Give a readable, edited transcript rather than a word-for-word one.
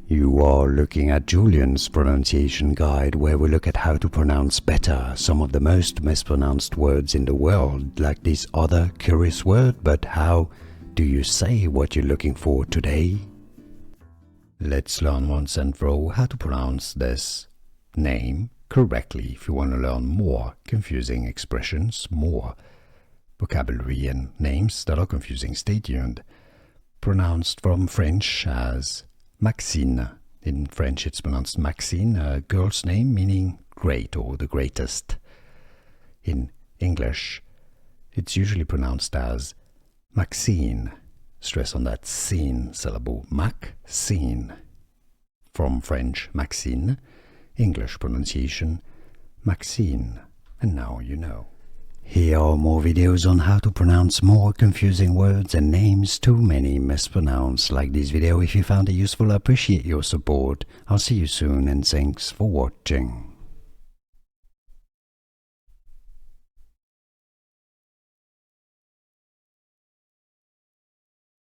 You are looking at Julian's pronunciation guide, where we look at how to pronounce better some of the most mispronounced words in the world, like this other curious word. But how do you say what you're looking for today? Let's learn once and for all how to pronounce this name correctly. If you want to learn more confusing expressions, more vocabulary and names that are confusing, stay tuned. Pronounced from French as Maxine. In French it's pronounced Maxine, a girl's name meaning great or the greatest. In English it's usually pronounced as Maxine. Stress on that scene syllable, Maxine. From French Maxine, English pronunciation Maxine. And now you know. Here are more videos on how to pronounce more confusing words and names too many mispronounced. Like this video if you found it useful. I appreciate your support. I'll see you soon and thanks for watching.